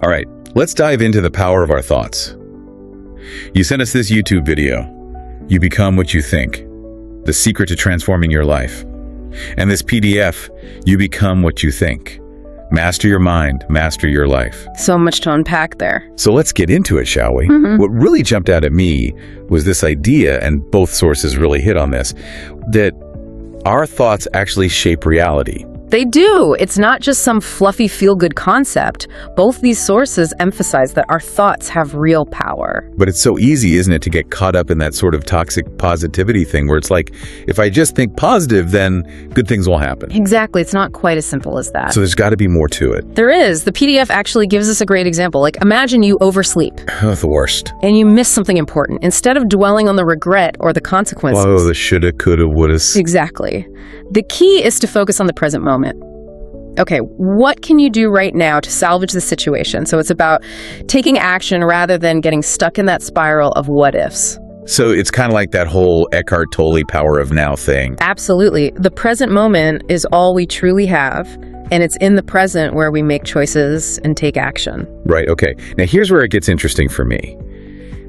All right, let's dive into the power of our thoughts. You sent us this YouTube video, You Become What You Think, The Secret to Transforming Your Life. And this PDF, You Become What You Think, Master Your Mind, Master Your Life. So much to unpack there. So let's get into it, shall we? What really jumped out at me was this idea, and both sources really hit on this, that our thoughts actually shape reality. They do. It's not just some fluffy feel-good concept. Both these sources emphasize that our thoughts have real power. But it's so easy, isn't it, to get caught up in that sort of toxic positivity thing where it's like, if I just think positive, then good things will happen. Exactly. It's not quite as simple as that. So there's got to be more to it. There is. The PDF actually gives us a great example. Like, imagine you oversleep. Oh, the worst. And you miss something important. Instead of dwelling on the regret or the consequences. Oh, the shoulda, coulda, wouldas. Exactly. The key is to focus on the present moment. Okay, what can you do right now to salvage the situation? So it's about taking action rather than getting stuck in that spiral of what ifs. So it's kind of like that whole Eckhart Tolle power of now thing. Absolutely. The present moment is all we truly have, and it's in the present where we make choices and take action. Right, okay. Now here's where it gets interesting for me.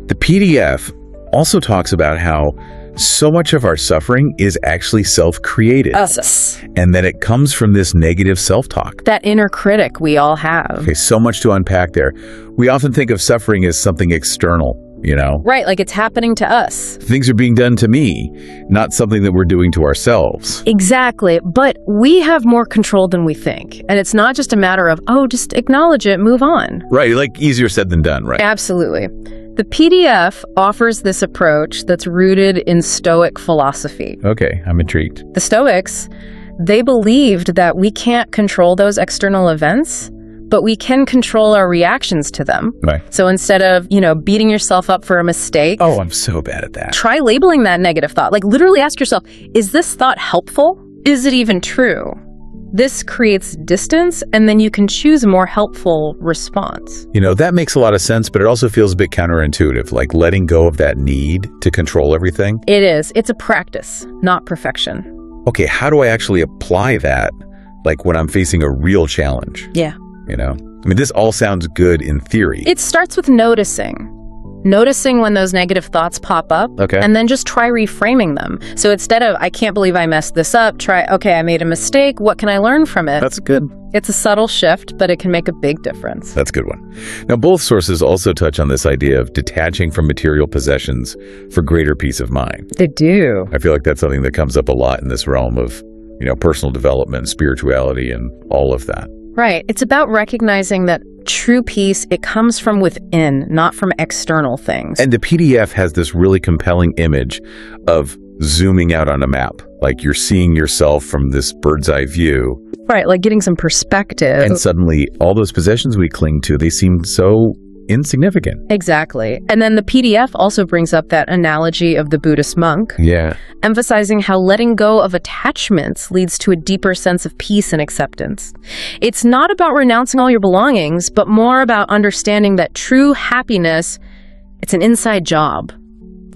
The PDF also talks about how so much of our suffering is actually self-created. Us. And that it comes from this negative self-talk. That inner critic we all have. Okay, so much to unpack there. We often think of suffering as something external, you know? Right, like it's happening to us. Things are being done to me, not something that we're doing to ourselves. Exactly, but we have more control than we think. And it's not just a matter of, oh, just acknowledge it, move on. Right, like easier said than done, right? Absolutely. The PDF offers this approach that's rooted in Stoic philosophy. Okay, I'm intrigued. The Stoics, they believed that we can't control those external events, but we can control our reactions to them. Right. So instead of, beating yourself up for a mistake. Oh, I'm so bad at that. Try labeling that negative thought. Like literally ask yourself, is this thought helpful? Is it even true? This creates distance, and then you can choose a more helpful response. That makes a lot of sense, but it also feels a bit counterintuitive, like letting go of that need to control everything. It is. It's a practice, not perfection. Okay, how do I actually apply that, like when I'm facing a real challenge? Yeah. This all sounds good in theory. It starts with noticing. Noticing when those negative thoughts pop up, okay, and then just try reframing them. So instead of, I can't believe I messed this up, try, okay, I made a mistake, what can I learn from it? That's good. It's a subtle shift, but it can make a big difference. That's a good one. Now, both sources also touch on this idea of detaching from material possessions for greater peace of mind. They do. I feel like that's something that comes up a lot in this realm of, personal development, spirituality, and all of that. Right. It's about recognizing that true peace, it comes from within, not from external things. And the PDF has this really compelling image of zooming out on a map, like you're seeing yourself from this bird's eye view. Right, like getting some perspective. And suddenly, all those possessions we cling to, they seem so insignificant. Exactly. And then the PDF also brings up that analogy of the Buddhist monk. Yeah. Emphasizing how letting go of attachments leads to a deeper sense of peace and acceptance. It's not about renouncing all your belongings, but more about understanding that true happiness, it's an inside job.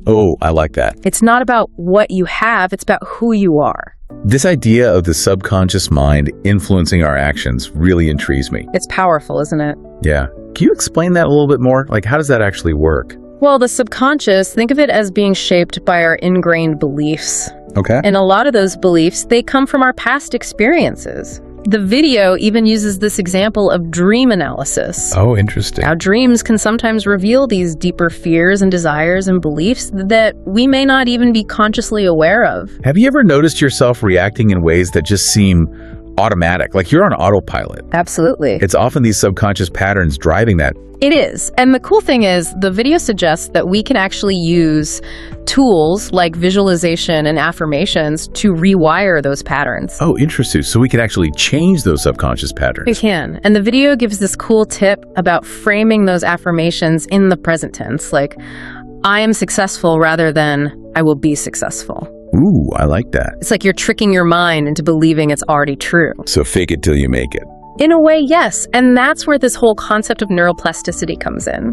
Oh, I like that. It's not about what you have, it's about who you are. This idea of the subconscious mind influencing our actions really intrigues me. It's powerful, isn't it? Yeah. Can you explain that a little bit more? Like, how does that actually work? Well, the subconscious, think of it as being shaped by our ingrained beliefs. Okay. And a lot of those beliefs, they come from our past experiences. The video even uses this example of dream analysis. Oh, interesting. Now, dreams can sometimes reveal these deeper fears and desires and beliefs that we may not even be consciously aware of. Have you ever noticed yourself reacting in ways that just seem automatic, like you're on autopilot? Absolutely. It's often these subconscious patterns driving that. It is. And the cool thing is, the video suggests that we can actually use tools like visualization and affirmations to rewire those patterns. Oh, interesting. So we can actually change those subconscious patterns. We can. And the video gives this cool tip about framing those affirmations in the present tense, like, I am successful rather than I will be successful. Ooh, I like that. It's like you're tricking your mind into believing it's already true. So fake it till you make it. In a way, yes. And that's where this whole concept of neuroplasticity comes in.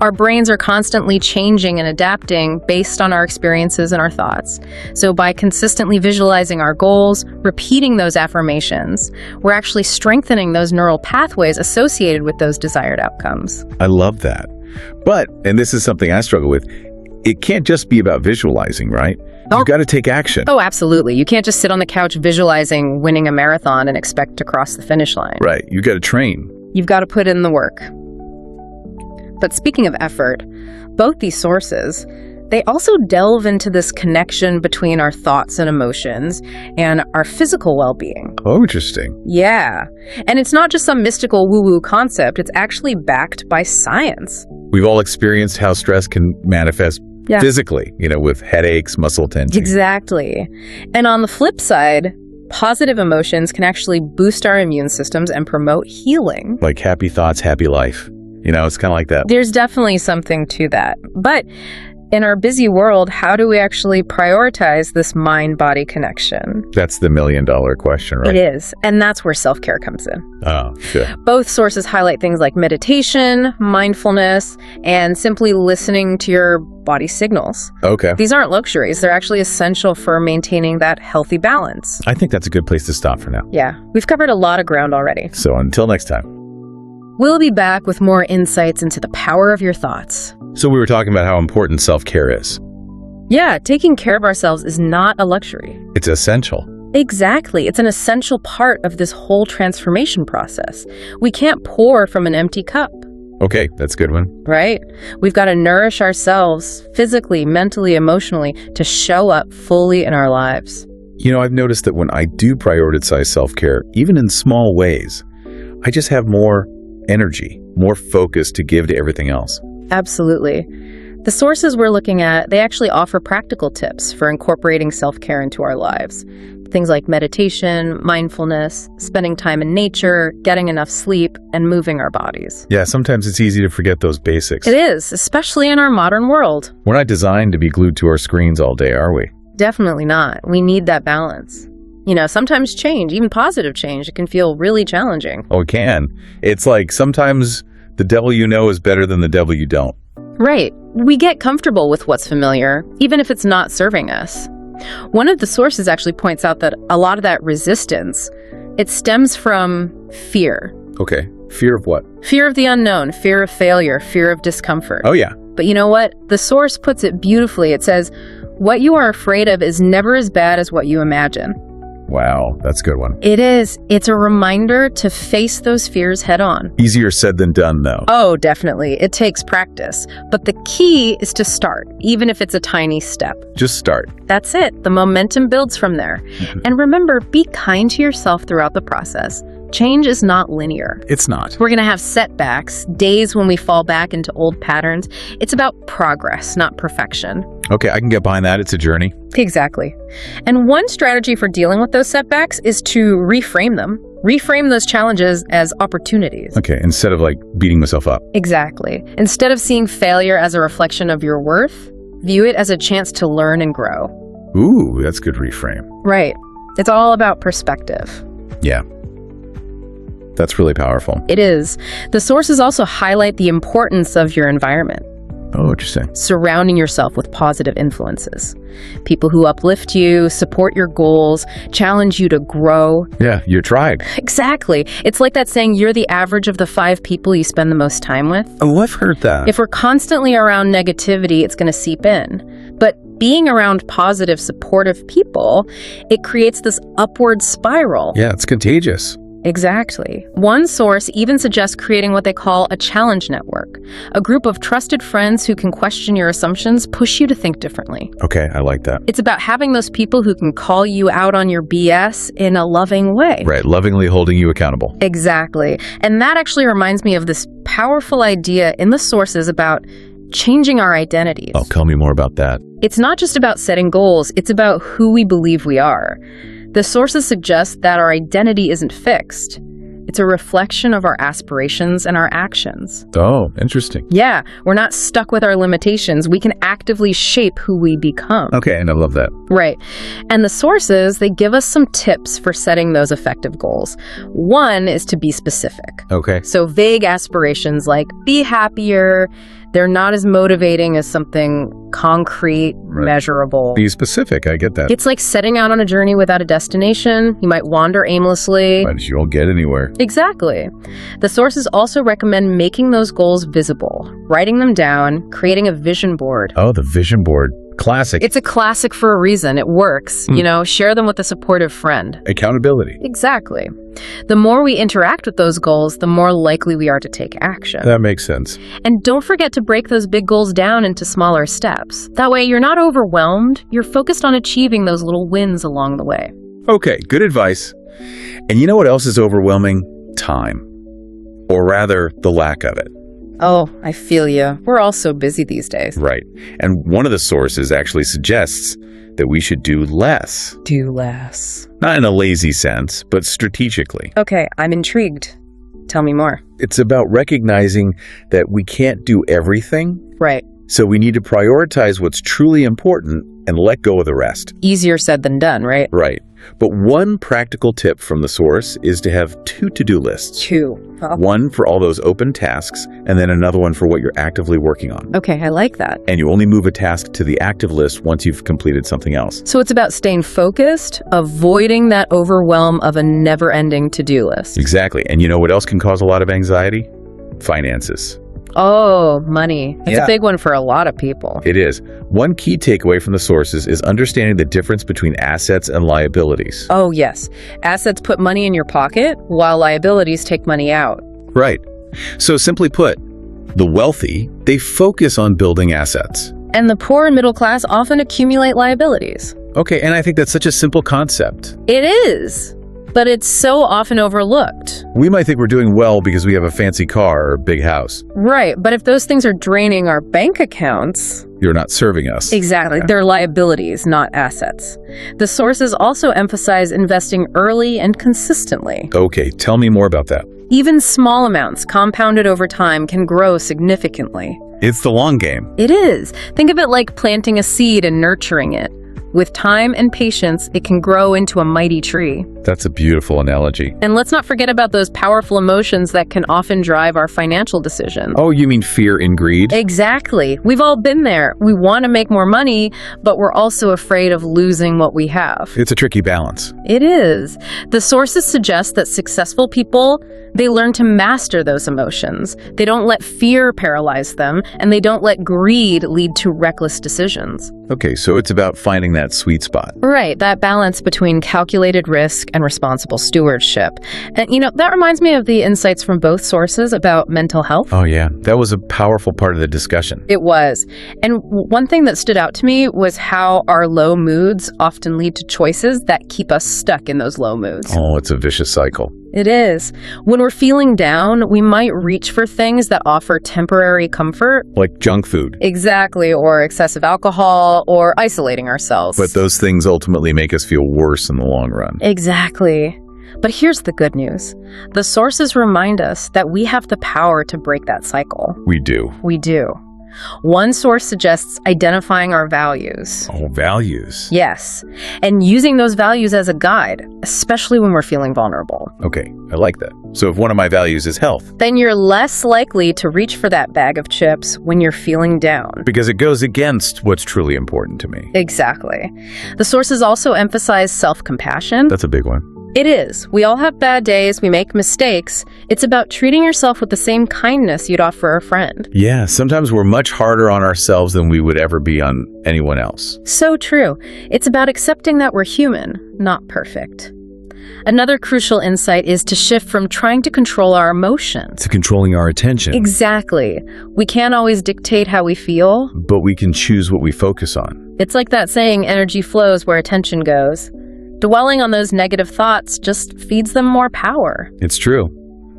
Our brains are constantly changing and adapting based on our experiences and our thoughts. So by consistently visualizing our goals, repeating those affirmations, we're actually strengthening those neural pathways associated with those desired outcomes. I love that. But, and this is something I struggle with, it can't just be about visualizing, right? You've got to take action. Oh, absolutely. You can't just sit on the couch visualizing winning a marathon and expect to cross the finish line. Right. You've got to train. You've got to put in the work. But speaking of effort, both these sources, they also delve into this connection between our thoughts and emotions and our physical well-being. Oh, interesting. Yeah. And it's not just some mystical woo-woo concept. It's actually backed by science. We've all experienced how stress can manifest physically, with headaches, muscle tension. Exactly. And on the flip side, positive emotions can actually boost our immune systems and promote healing. Like happy thoughts, happy life. It's kind of like that. There's definitely something to that. But in our busy world, how do we actually prioritize this mind-body connection? That's the $1 million question, right? It is. And that's where self-care comes in. Oh, sure. Both sources highlight things like meditation, mindfulness, and simply listening to your body signals. Okay. These aren't luxuries. They're actually essential for maintaining that healthy balance. I think that's a good place to stop for now. Yeah. We've covered a lot of ground already. So until next time. We'll be back with more insights into the power of your thoughts. So we were talking about how important self-care is. Yeah, taking care of ourselves is not a luxury. It's essential. Exactly. It's an essential part of this whole transformation process. We can't pour from an empty cup. Okay, that's a good one. Right? We've got to nourish ourselves physically, mentally, emotionally to show up fully in our lives. I've noticed that when I do prioritize self-care, even in small ways, I just have more energy, more focus to give to everything else. Absolutely. The sources we're looking at, they actually offer practical tips for incorporating self-care into our lives. Things like meditation, mindfulness, spending time in nature, getting enough sleep, and moving our bodies. Yeah, sometimes it's easy to forget those basics. It is, especially in our modern world. We're not designed to be glued to our screens all day, are we? Definitely not. We need that balance. Sometimes change, even positive change, it can feel really challenging. Oh, it can. It's like sometimes the devil you know is better than the devil you don't. Right. We get comfortable with what's familiar, even if it's not serving us. One of the sources actually points out that a lot of that resistance, it stems from fear. Okay. Fear of what? Fear of the unknown, fear of failure, fear of discomfort. Oh, yeah. But you know what? The source puts it beautifully. It says, what you are afraid of is never as bad as what you imagine. Wow, that's a good one. It is. It's a reminder to face those fears head on. Easier said than done, though. Oh, definitely. It takes practice. But the key is to start, even if it's a tiny step. Just start. That's it. The momentum builds from there. And remember, be kind to yourself throughout the process. Change is not linear. It's not. We're going to have setbacks, days when we fall back into old patterns. It's about progress, not perfection. Okay, I can get behind that. It's a journey. Exactly. And one strategy for dealing with those setbacks is to reframe them. Reframe those challenges as opportunities. Okay, instead of beating myself up. Exactly. Instead of seeing failure as a reflection of your worth, view it as a chance to learn and grow. Ooh, that's a good reframe. Right. It's all about perspective. Yeah. That's really powerful. It is. The sources also highlight the importance of your environment. Oh, interesting. Surrounding yourself with positive influences. People who uplift you, support your goals, challenge you to grow. Yeah, your tribe. Exactly. It's like that saying, you're the average of the 5 people you spend the most time with. Oh, I've heard that. If we're constantly around negativity, it's going to seep in. But being around positive, supportive people, it creates this upward spiral. Yeah, it's contagious. Exactly. One source even suggests creating what they call a challenge network, a group of trusted friends who can question your assumptions, push you to think differently. Okay, I like that. It's about having those people who can call you out on your BS in a loving way. Right, lovingly holding you accountable. Exactly. And that actually reminds me of this powerful idea in the sources about changing our identities. Oh, tell me more about that. It's not just about setting goals, it's about who we believe we are. The sources suggest that our identity isn't fixed. It's a reflection of our aspirations and our actions. Oh, interesting. Yeah, we're not stuck with our limitations. We can actively shape who we become. Okay, and I love that. Right. And the sources, they give us some tips for setting those effective goals. One is to be specific. Okay. So vague aspirations like be happier, They're not as motivating as something concrete, measurable. Be specific, I get that. It's like setting out on a journey without a destination. You might wander aimlessly. But you won't get anywhere. Exactly. The sources also recommend making those goals visible, writing them down, creating a vision board. Oh, the vision board. Classic. It's a classic for a reason. It works. Share them with a supportive friend. Accountability. Exactly. The more we interact with those goals, the more likely we are to take action. That makes sense. And don't forget to break those big goals down into smaller steps. That way you're not overwhelmed. You're focused on achieving those little wins along the way. Okay, good advice. And you know what else is overwhelming? Time. Or rather, the lack of it. Oh, I feel you. We're all so busy these days. Right. And one of the sources actually suggests that we should do less. Do less. Not in a lazy sense, but strategically. Okay, I'm intrigued. Tell me more. It's about recognizing that we can't do everything. Right. So we need to prioritize what's truly important and let go of the rest. Easier said than done, right? Right. But one practical tip from the source is to have 2 to-do lists. 2. One for all those open tasks, and then another one for what you're actively working on. Okay, I like that. And you only move a task to the active list once you've completed something else. So it's about staying focused, avoiding that overwhelm of a never-ending to-do list. Exactly. And you know what else can cause a lot of anxiety? Finances. Oh, money. It's Yeah. a big one for a lot of people. It is. One key takeaway from the sources is understanding the difference between assets and liabilities. Oh, yes. Assets put money in your pocket, while liabilities take money out. Right. So simply put, the wealthy, they focus on building assets. And the poor and middle class often accumulate liabilities. Okay, and I think that's such a simple concept. It is, but it's so often overlooked. We might think we're doing well because we have a fancy car or a big house. Right, but if those things are draining our bank accounts... You're not serving us. Exactly. Yeah. They're liabilities, not assets. The sources also emphasize investing early and consistently. Okay, tell me more about that. Even small amounts compounded over time can grow significantly. It's the long game. It is. Think of it like planting a seed and nurturing it. With time and patience, it can grow into a mighty tree. That's a beautiful analogy. And let's not forget about those powerful emotions that can often drive our financial decisions. Oh, you mean fear and greed? Exactly. We've all been there. We want to make more money, but we're also afraid of losing what we have. It's a tricky balance. It is. The sources suggest that successful people, they learn to master those emotions. They don't let fear paralyze them, and they don't let greed lead to reckless decisions. Okay, so it's about finding that sweet spot. Right, that balance between calculated risk and responsible stewardship. And, that reminds me of the insights from both sources about mental health. Oh yeah, that was a powerful part of the discussion. It was. And one thing that stood out to me was how our low moods often lead to choices that keep us stuck in those low moods. Oh, it's a vicious cycle. It is. When we're feeling down, we might reach for things that offer temporary comfort. Like junk food. Exactly, or excessive alcohol, or isolating ourselves. But those things ultimately make us feel worse in the long run. Exactly. But here's the good news. The sources remind us that we have the power to break that cycle. We do. We do. One source suggests identifying our values. Oh, values. Yes, and using those values as a guide, especially when we're feeling vulnerable. Okay, I like that. So if one of my values is health, then you're less likely to reach for that bag of chips when you're feeling down. Because it goes against what's truly important to me. Exactly. The sources also emphasize self-compassion. That's a big one. It is. We all have bad days. We make mistakes. It's about treating yourself with the same kindness you'd offer a friend. Yeah, sometimes we're much harder on ourselves than we would ever be on anyone else. So true. It's about accepting that we're human, not perfect. Another crucial insight is to shift from trying to control our emotions to controlling our attention. Exactly. We can't always dictate how we feel, but we can choose what we focus on. It's like that saying, energy flows where attention goes. Dwelling on those negative thoughts just feeds them more power. It's true.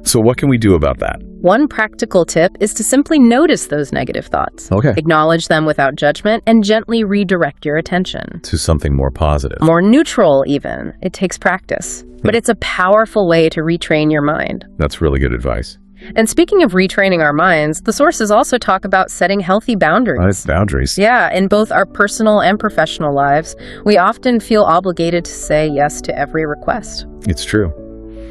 So what can we do about that? One practical tip is to simply notice those negative thoughts. Okay. Acknowledge them without judgment and gently redirect your attention. To something more positive. More neutral, even. It takes practice. But it's a powerful way to retrain your mind. That's really good advice. And speaking of retraining our minds, the sources also talk about setting healthy boundaries. Boundaries. Yeah, in both our personal and professional lives, we often feel obligated to say yes to every request. It's true.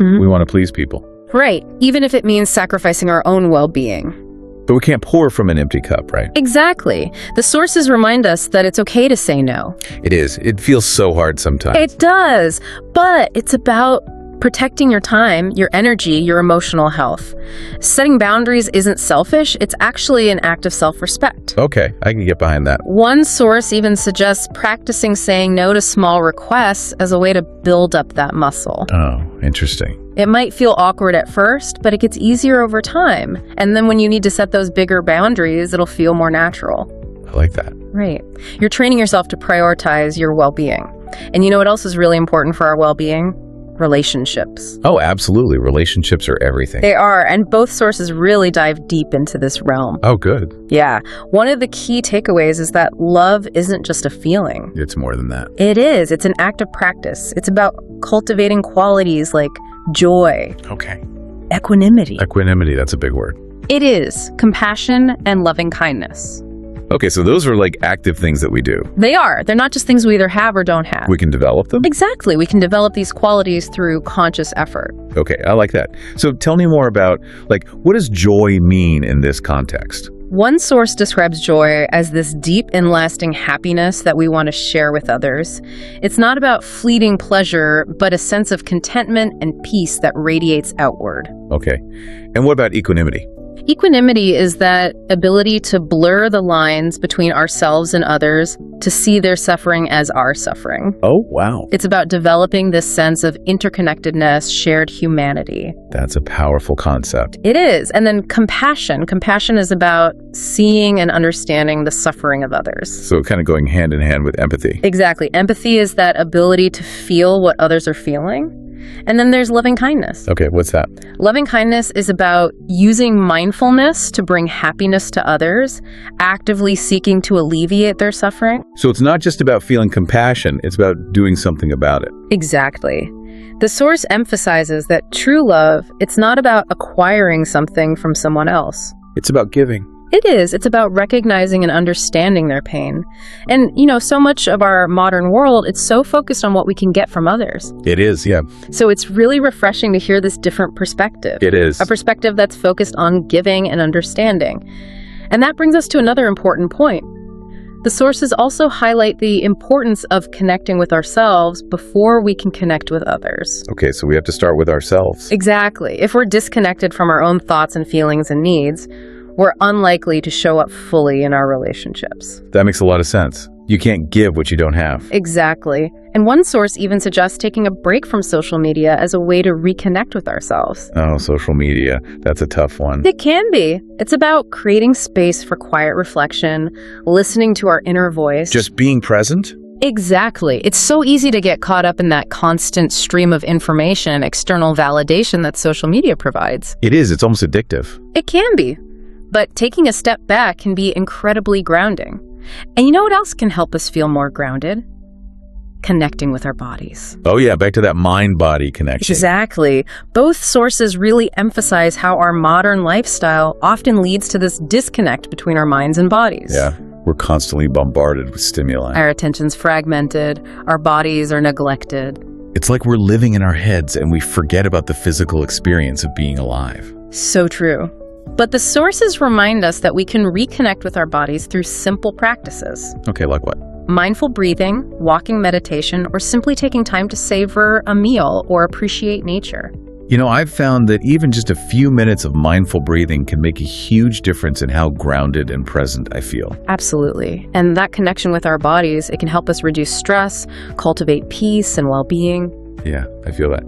We want to please people. Right, even if it means sacrificing our own well-being. But we can't pour from an empty cup, right? Exactly. The sources remind us that it's okay to say no. It is. It feels so hard sometimes. It does, but it's about protecting your time, your energy, your emotional health. Setting boundaries isn't selfish, it's actually an act of self-respect. Okay, I can get behind that. One source even suggests practicing saying no to small requests as a way to build up that muscle. Oh, interesting. It might feel awkward at first, but it gets easier over time. And then when you need to set those bigger boundaries, it'll feel more natural. I like that. Right. You're training yourself to prioritize your well-being. And you know what else is really important for our well-being? Relationships. Oh, absolutely. Relationships are everything. They are, and both sources really dive deep into this realm. Oh, good. Yeah. One of the key takeaways is that love isn't just a feeling. It's more than that. It is. It's an active practice. It's about cultivating qualities like joy. Okay. Equanimity. Equanimity, that's a big word. It is. Compassion and loving kindness. Okay, so those are like active things that we do. They are. They're not just things we either have or don't have. We can develop them? Exactly. We can develop these qualities through conscious effort. Okay, I like that. So tell me more about, what does joy mean in this context? One source describes joy as this deep and lasting happiness that we want to share with others. It's not about fleeting pleasure, but a sense of contentment and peace that radiates outward. Okay. And what about equanimity? Equanimity is that ability to blur the lines between ourselves and others, to see their suffering as our suffering. Oh, wow. It's about developing this sense of interconnectedness, shared humanity. That's a powerful concept. It is. And then compassion. Compassion is about seeing and understanding the suffering of others. So kind of going hand in hand with empathy. Exactly. Empathy is that ability to feel what others are feeling. And then there's loving kindness. Okay, what's that? Loving kindness is about using mindfulness to bring happiness to others, actively seeking to alleviate their suffering. So it's not just about feeling compassion, it's about doing something about it. Exactly. The source emphasizes that true love, it's not about acquiring something from someone else. It's about giving. It is. It's about recognizing and understanding their pain. And, so much of our modern world, it's so focused on what we can get from others. It is, yeah. So it's really refreshing to hear this different perspective. It is. A perspective that's focused on giving and understanding. And that brings us to another important point. The sources also highlight the importance of connecting with ourselves before we can connect with others. Okay, so we have to start with ourselves. Exactly. If we're disconnected from our own thoughts and feelings and needs, we're unlikely to show up fully in our relationships. That makes a lot of sense. You can't give what you don't have. Exactly. And one source even suggests taking a break from social media as a way to reconnect with ourselves. Oh, social media. That's a tough one. It can be. It's about creating space for quiet reflection, listening to our inner voice. Just being present? Exactly. It's so easy to get caught up in that constant stream of information and external validation that social media provides. It is. It's almost addictive. It can be. But taking a step back can be incredibly grounding. And you know what else can help us feel more grounded? Connecting with our bodies. Oh yeah, back to that mind-body connection. Exactly. Both sources really emphasize how our modern lifestyle often leads to this disconnect between our minds and bodies. Yeah, we're constantly bombarded with stimuli. Our attention's fragmented, our bodies are neglected. It's like we're living in our heads and we forget about the physical experience of being alive. So true. But the sources remind us that we can reconnect with our bodies through simple practices. Okay, like what? Mindful breathing, walking meditation, or simply taking time to savor a meal or appreciate nature. I've found that even just a few minutes of mindful breathing can make a huge difference in how grounded and present I feel. Absolutely. And that connection with our bodies, it can help us reduce stress, cultivate peace and well-being. Yeah, I feel that.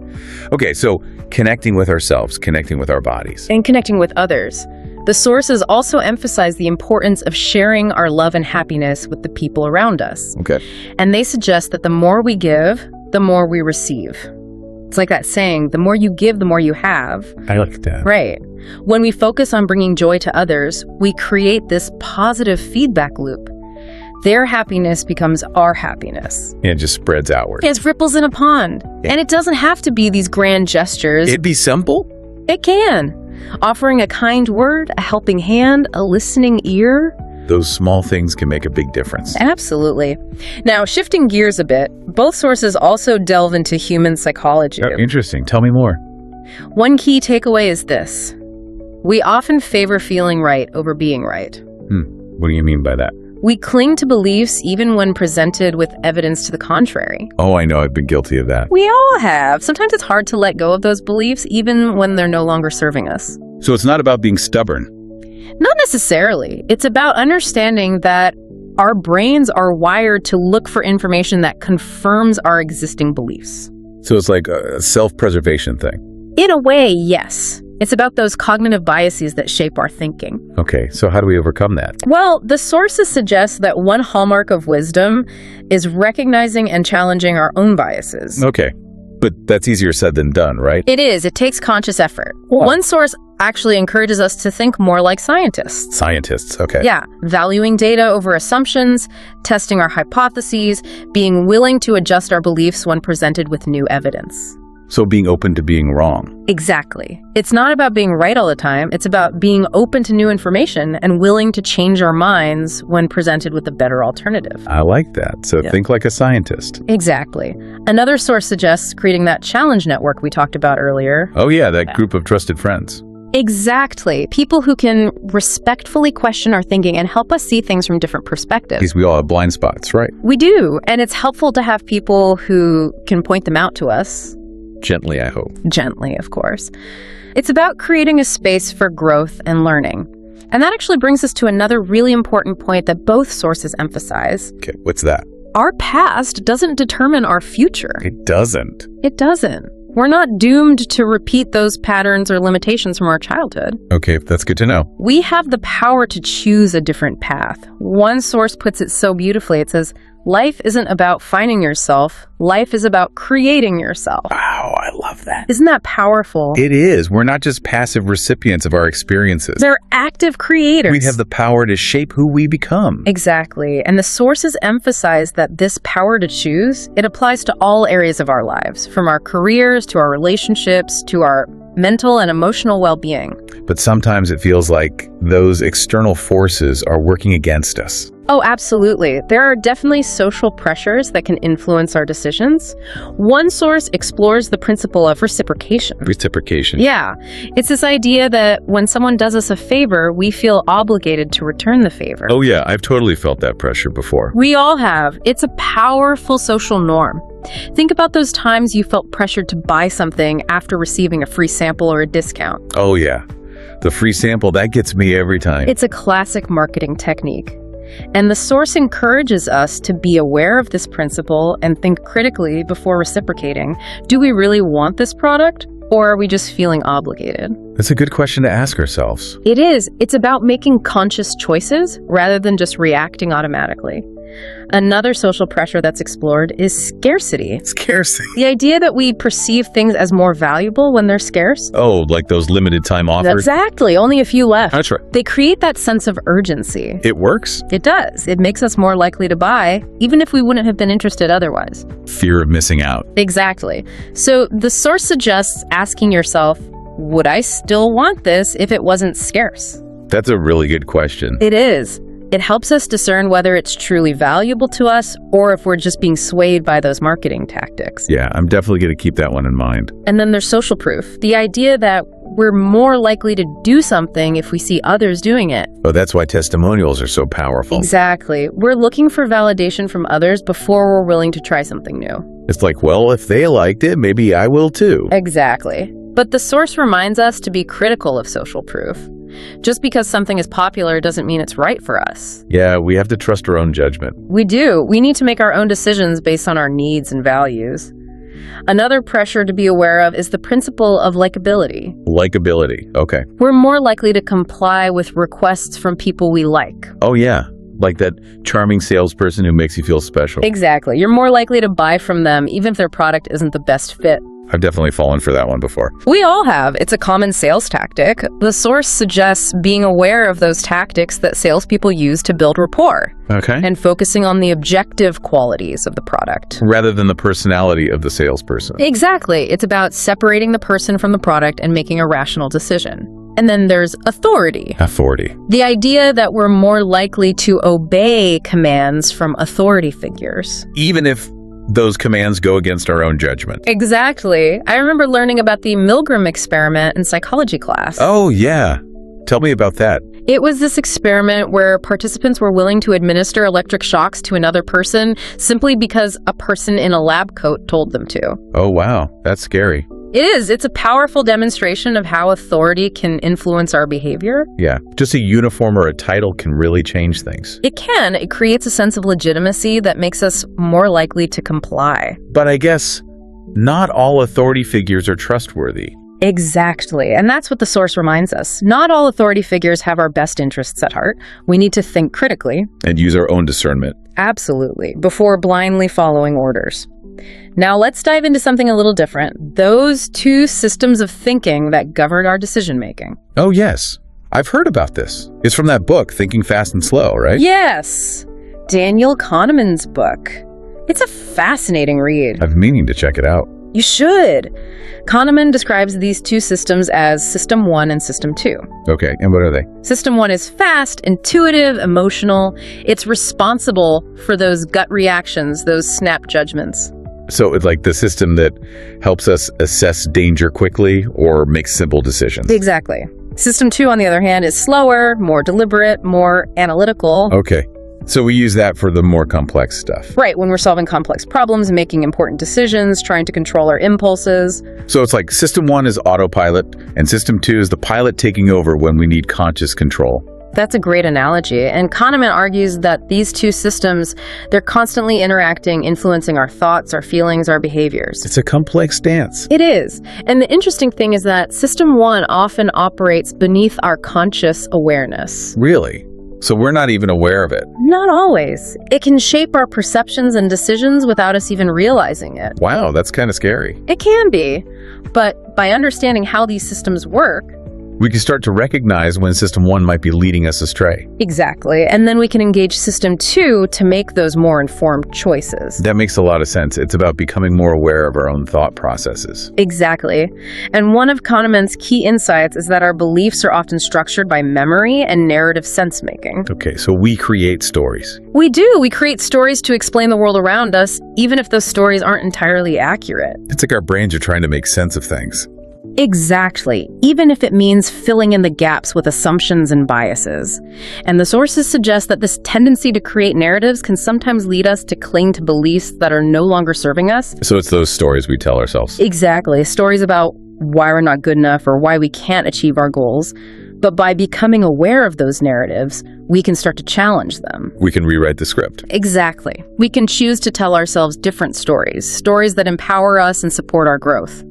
Okay, so connecting with ourselves, connecting with our bodies. And connecting with others. The sources also emphasize the importance of sharing our love and happiness with the people around us. Okay. And they suggest that the more we give, the more we receive. It's like that saying, the more you give, the more you have. I like that. Right. When we focus on bringing joy to others, we create this positive feedback loop. Their happiness becomes our happiness. And it just spreads outward. It's ripples in a pond. Yeah. And it doesn't have to be these grand gestures. It'd be simple. It can. Offering a kind word, a helping hand, a listening ear. Those small things can make a big difference. Absolutely. Now, shifting gears a bit, both sources also delve into human psychology. Oh, interesting. Tell me more. One key takeaway is this. We often favor feeling right over being right. What do you mean by that? We cling to beliefs even when presented with evidence to the contrary. Oh, I know. I've been guilty of that. We all have. Sometimes it's hard to let go of those beliefs even when they're no longer serving us. So it's not about being stubborn. Not necessarily. It's about understanding that our brains are wired to look for information that confirms our existing beliefs. So it's like a self-preservation thing. In a way, yes. It's about those cognitive biases that shape our thinking. Okay, so how do we overcome that? Well, the sources suggest that one hallmark of wisdom is recognizing and challenging our own biases. Okay, but that's easier said than done, right? It is. It takes conscious effort. Wow. One source actually encourages us to think more like scientists. Scientists, okay. Yeah, valuing data over assumptions, testing our hypotheses, being willing to adjust our beliefs when presented with new evidence. So being open to being wrong. Exactly. It's not about being right all the time. It's about being open to new information and willing to change our minds when presented with a better alternative. I like that. So think like a scientist. Exactly. Another source suggests creating that challenge network we talked about earlier. Oh yeah, that group of trusted friends. Exactly. People who can respectfully question our thinking and help us see things from different perspectives. Because we all have blind spots, right? We do. And it's helpful to have people who can point them out to us. Gently, I hope. Gently, of course. It's about creating a space for growth and learning. And that actually brings us to another really important point that both sources emphasize. Okay, what's that? Our past doesn't determine our future. It doesn't. It doesn't. We're not doomed to repeat those patterns or limitations from our childhood. Okay, that's good to know. We have the power to choose a different path. One source puts it so beautifully. It says, life isn't about finding yourself. Life is about creating yourself. Wow, I love that. Isn't that powerful? It is. We're not just passive recipients of our experiences. They're active creators. We have the power to shape who we become. Exactly. And the sources emphasize that this power to choose, it applies to all areas of our lives, from our careers to our relationships to our mental and emotional well-being. But sometimes it feels like those external forces are working against us. Oh, absolutely. There are definitely social pressures that can influence our decisions. One source explores the principle of reciprocation. Reciprocation. Yeah. It's this idea that when someone does us a favor, we feel obligated to return the favor. Oh yeah, I've totally felt that pressure before. We all have. It's a powerful social norm. Think about those times you felt pressured to buy something after receiving a free sample or a discount. Oh yeah. The free sample, that gets me every time. It's a classic marketing technique. And the source encourages us to be aware of this principle and think critically before reciprocating. Do we really want this product, or are we just feeling obligated? That's a good question to ask ourselves. It is. It's about making conscious choices rather than just reacting automatically. Another social pressure that's explored is scarcity. Scarcity. The idea that we perceive things as more valuable when they're scarce. Oh, like those limited time offers? Exactly. Only a few left. That's right. They create that sense of urgency. It works? It does. It makes us more likely to buy, even if we wouldn't have been interested otherwise. Fear of missing out. Exactly. So the source suggests asking yourself, would I still want this if it wasn't scarce? That's a really good question. It is. It helps us discern whether it's truly valuable to us or if we're just being swayed by those marketing tactics. Yeah, I'm definitely going to keep that one in mind. And then there's social proof. The idea that we're more likely to do something if we see others doing it. Oh, that's why testimonials are so powerful. Exactly. We're looking for validation from others before we're willing to try something new. It's like, well, if they liked it, maybe I will too. Exactly. But the source reminds us to be critical of social proof. Just because something is popular doesn't mean it's right for us. Yeah, we have to trust our own judgment. We do. We need to make our own decisions based on our needs and values. Another pressure to be aware of is the principle of likability. Likability, okay. We're more likely to comply with requests from people we like. Oh yeah, like that charming salesperson who makes you feel special. Exactly. You're more likely to buy from them even if their product isn't the best fit. I've definitely fallen for that one before. We all have. It's a common sales tactic. The source suggests being aware of those tactics that salespeople use to build rapport. Okay. And focusing on the objective qualities of the product. Rather than the personality of the salesperson. Exactly. It's about separating the person from the product and making a rational decision. And then there's authority. Authority. The idea that we're more likely to obey commands from authority figures. Even if those commands go against our own judgment. Exactly. I remember learning about the Milgram experiment in psychology class. Oh, yeah. Tell me about that. It was this experiment where participants were willing to administer electric shocks to another person simply because a person in a lab coat told them to. Oh, wow. That's scary. It is. It's a powerful demonstration of how authority can influence our behavior. Yeah, just a uniform or a title can really change things. It can. It creates a sense of legitimacy that makes us more likely to comply. But I guess not all authority figures are trustworthy. Exactly. And that's what the source reminds us. Not all authority figures have our best interests at heart. We need to think critically. And use our own discernment. Absolutely. Before blindly following orders. Now let's dive into something a little different. Those two systems of thinking that govern our decision-making. Oh, yes. I've heard about this. It's from that book, Thinking Fast and Slow, right? Yes. Daniel Kahneman's book. It's a fascinating read. I've been meaning to check it out. You should. Kahneman describes these two systems as System 1 and System 2. Okay, and what are they? System 1 is fast, intuitive, emotional. It's responsible for those gut reactions, those snap judgments. So it's like the system that helps us assess danger quickly or make simple decisions. Exactly. System 2, on the other hand, is slower, more deliberate, more analytical. Okay. So we use that for the more complex stuff. Right, when we're solving complex problems, making important decisions, trying to control our impulses. So it's like System 1 is autopilot, and System 2 is the pilot taking over when we need conscious control. That's a great analogy. And Kahneman argues that these two systems, they're constantly interacting, influencing our thoughts, our feelings, our behaviors. It's a complex dance. It is. And the interesting thing is that System 1 often operates beneath our conscious awareness. Really? So we're not even aware of it? Not always. It can shape our perceptions and decisions without us even realizing it. Wow, that's kind of scary. It can be. But by understanding how these systems work, we can start to recognize when System 1 might be leading us astray. Exactly. And then we can engage System 2 to make those more informed choices. That makes a lot of sense. It's about becoming more aware of our own thought processes. Exactly. And one of Kahneman's key insights is that our beliefs are often structured by memory and narrative sense-making. Okay, so we create stories. We do. We create stories to explain the world around us, even if those stories aren't entirely accurate. It's like our brains are trying to make sense of things. Exactly, even if it means filling in the gaps with assumptions and biases. And the sources suggest that this tendency to create narratives can sometimes lead us to cling to beliefs that are no longer serving us. So it's those stories we tell ourselves. Exactly, stories about why we're not good enough or why we can't achieve our goals. But by becoming aware of those narratives, we can start to challenge them. We can rewrite the script. Exactly. We can choose to tell ourselves different stories, stories that empower us and support our growth.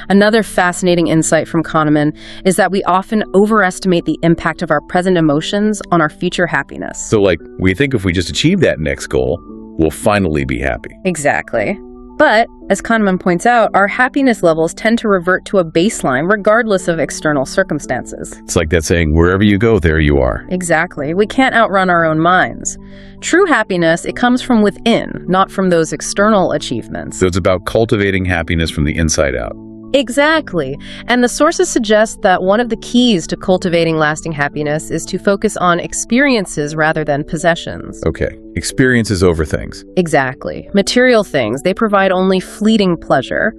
Another fascinating insight from Kahneman is that we often overestimate the impact of our present emotions on our future happiness. So, like, we think if we just achieve that next goal, we'll finally be happy. Exactly. But, as Kahneman points out, our happiness levels tend to revert to a baseline regardless of external circumstances. It's like that saying, wherever you go, there you are. Exactly. We can't outrun our own minds. True happiness, it comes from within, not from those external achievements. So it's about cultivating happiness from the inside out. Exactly. And the sources suggest that one of the keys to cultivating lasting happiness is to focus on experiences rather than possessions. Okay. Experiences over things. Exactly. Material things, they provide only fleeting pleasure.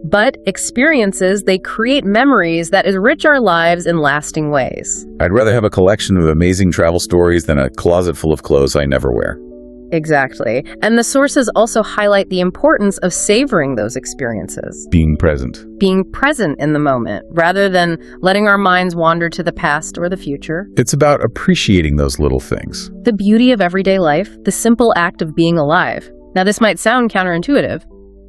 But experiences, they create memories that enrich our lives in lasting ways. I'd rather have a collection of amazing travel stories than a closet full of clothes I never wear. Exactly. And the sources also highlight the importance of savoring those experiences. Being present. Being present in the moment, rather than letting our minds wander to the past or the future. It's about appreciating those little things. The beauty of everyday life, the simple act of being alive. Now, this might sound counterintuitive.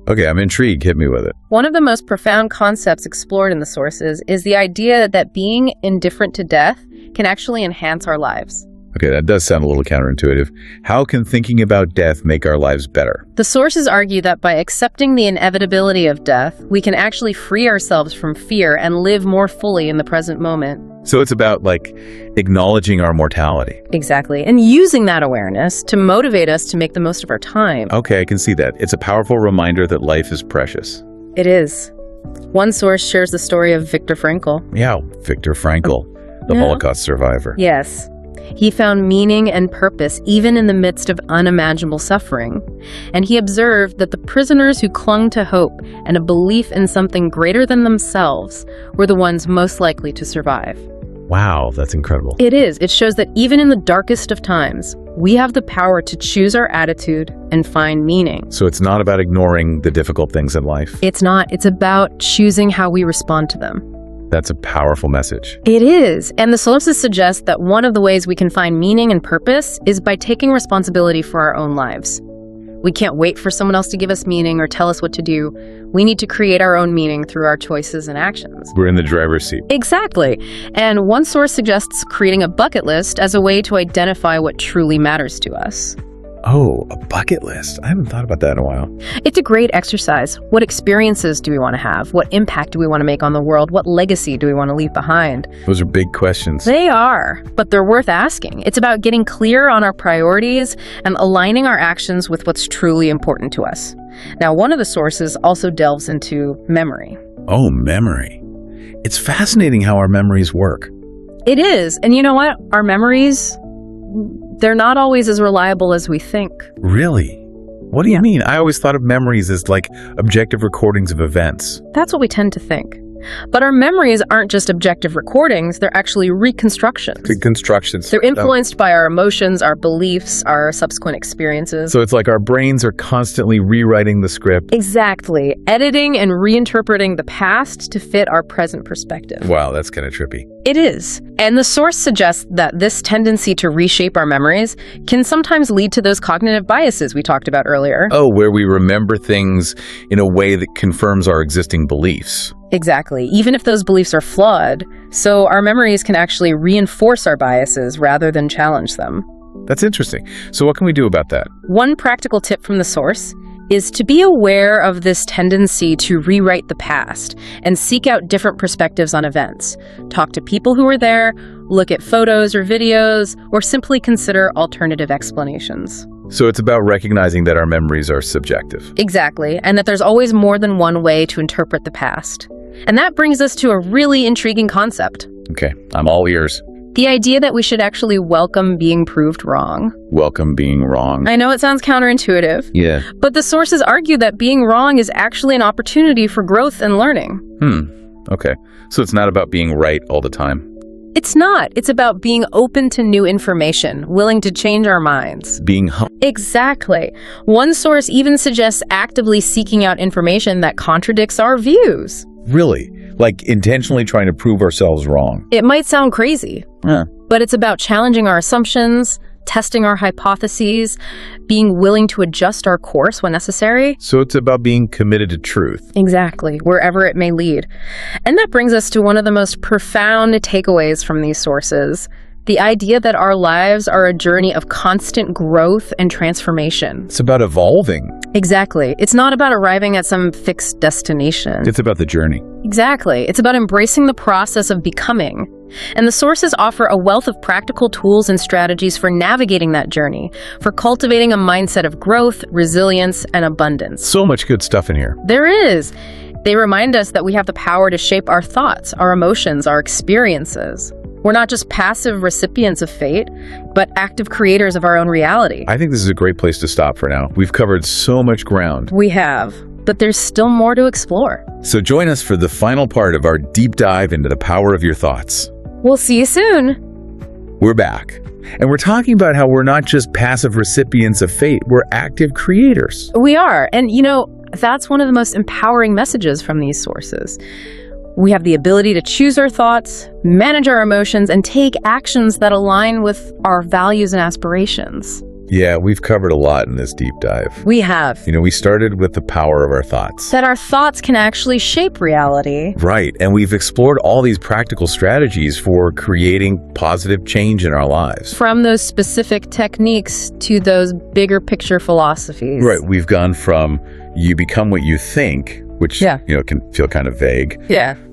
Okay, I'm intrigued. Hit me with it. One of the most profound concepts explored in the sources is the idea that being indifferent to death can actually enhance our lives. Okay, that does sound a little counterintuitive. How can thinking about death make our lives better? The sources argue that by accepting the inevitability of death, we can actually free ourselves from fear and live more fully in the present moment. So it's about, like, acknowledging our mortality. Exactly, and using that awareness to motivate us to make the most of our time. Okay, I can see that. It's a powerful reminder that life is precious. It is. One source shares the story of Viktor Frankl. Yeah, Viktor Frankl, the Holocaust survivor. Yes. He found meaning and purpose even in the midst of unimaginable suffering. And he observed that the prisoners who clung to hope and a belief in something greater than themselves were the ones most likely to survive. Wow, that's incredible. It is. It shows that even in the darkest of times, we have the power to choose our attitude and find meaning. So it's not about ignoring the difficult things in life. It's not. It's about choosing how we respond to them. That's a powerful message. It is. And the sources suggest that one of the ways we can find meaning and purpose is by taking responsibility for our own lives. We can't wait for someone else to give us meaning or tell us what to do. We need to create our own meaning through our choices and actions. We're in the driver's seat. Exactly. And one source suggests creating a bucket list as a way to identify what truly matters to us. Oh, a bucket list. I haven't thought about that in a while. It's a great exercise. What experiences do we want to have? What impact do we want to make on the world? What legacy do we want to leave behind? Those are big questions. They are, but they're worth asking. It's about getting clear on our priorities and aligning our actions with what's truly important to us. Now, one of the sources also delves into memory. Oh, memory. It's fascinating how our memories work. It is. And you know what? Our memories, they're not always as reliable as we think. Really? What do you mean? I always thought of memories as like objective recordings of events. That's what we tend to think. But our memories aren't just objective recordings, they're actually reconstructions. Reconstructions. They're influenced by our emotions, our beliefs, our subsequent experiences. So it's like our brains are constantly rewriting the script. Exactly. Editing and reinterpreting the past to fit our present perspective. Wow, that's kind of trippy. It is. And the source suggests that this tendency to reshape our memories can sometimes lead to those cognitive biases we talked about earlier. Oh, where we remember things in a way that confirms our existing beliefs. Exactly, even if those beliefs are flawed. So our memories can actually reinforce our biases rather than challenge them. That's interesting. So what can we do about that? One practical tip from the source is to be aware of this tendency to rewrite the past and seek out different perspectives on events. Talk to people who were there, look at photos or videos, or simply consider alternative explanations. So it's about recognizing that our memories are subjective. Exactly, and that there's always more than one way to interpret the past. And that brings us to a really intriguing concept. Okay, I'm all ears. The idea that we should actually welcome being proved wrong. Welcome being wrong. I know it sounds counterintuitive. Yeah. But the sources argue that being wrong is actually an opportunity for growth and learning. Okay. So it's not about being right all the time. It's not. It's about being open to new information, willing to change our minds. Being humble. Exactly. One source even suggests actively seeking out information that contradicts our views. Really? Like intentionally trying to prove ourselves wrong. It might sound crazy, Yeah. but it's about challenging our assumptions, testing our hypotheses, being willing to adjust our course when necessary. So it's about being committed to truth. Exactly, wherever it may lead. And that brings us to one of the most profound takeaways from these sources. The idea that our lives are a journey of constant growth and transformation. It's about evolving. Exactly. It's not about arriving at some fixed destination. It's about the journey. Exactly. It's about embracing the process of becoming. And the sources offer a wealth of practical tools and strategies for navigating that journey, for cultivating a mindset of growth, resilience, and abundance. So much good stuff in here. There is. They remind us that we have the power to shape our thoughts, our emotions, our experiences. We're not just passive recipients of fate, but active creators of our own reality. I think this is a great place to stop for now. We've covered so much ground. We have, but there's still more to explore. So join us for the final part of our deep dive into the power of your thoughts. We'll see you soon. We're back. And we're talking about how we're not just passive recipients of fate, we're active creators. We are. And, that's one of the most empowering messages from these sources. We have the ability to choose our thoughts, manage our emotions, and take actions that align with our values and aspirations. Yeah, we've covered a lot in this deep dive. We have. We started with the power of our thoughts. That our thoughts can actually shape reality. Right, and we've explored all these practical strategies for creating positive change in our lives. From those specific techniques to those bigger picture philosophies. Right, we've gone from you become what you think, which can feel kind of vague,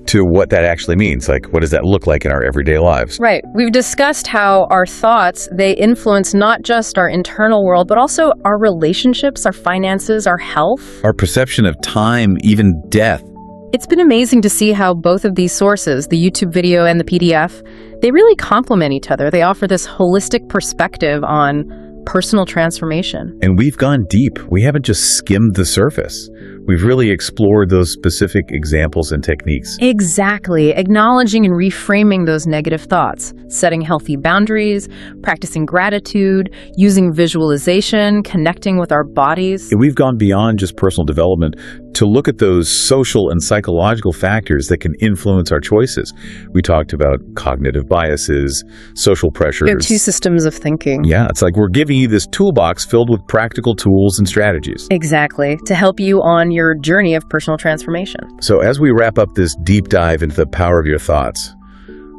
to what that actually means. Like, what does that look like in our everyday lives? Right. We've discussed how our thoughts, they influence not just our internal world, but also our relationships, our finances, our health. Our perception of time, even death. It's been amazing to see how both of these sources, the YouTube video and the PDF, they really complement each other. They offer this holistic perspective on personal transformation. And we've gone deep. We haven't just skimmed the surface. We've really explored those specific examples and techniques. Exactly. Acknowledging and reframing those negative thoughts, setting healthy boundaries, practicing gratitude, using visualization, connecting with our bodies. And we've gone beyond just personal development to look at those social and psychological factors that can influence our choices. We talked about cognitive biases, social pressures. There are two systems of thinking. Yeah, it's like we're giving you this toolbox filled with practical tools and strategies. Exactly. To help you on your journey of personal transformation. So as we wrap up this deep dive into the power of your thoughts,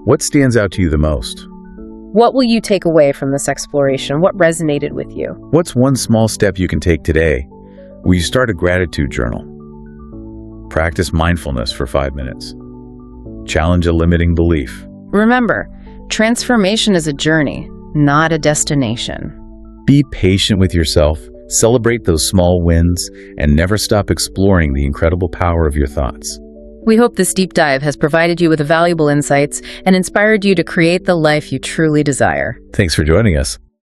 what stands out to you the most? What will you take away from this exploration? What resonated with you? What's one small step you can take today? Will you start a gratitude journal? Practice mindfulness for 5 minutes. Challenge a limiting belief. Remember, transformation is a journey, not a destination. Be patient with yourself, celebrate those small wins, and never stop exploring the incredible power of your thoughts. We hope this deep dive has provided you with valuable insights and inspired you to create the life you truly desire. Thanks for joining us.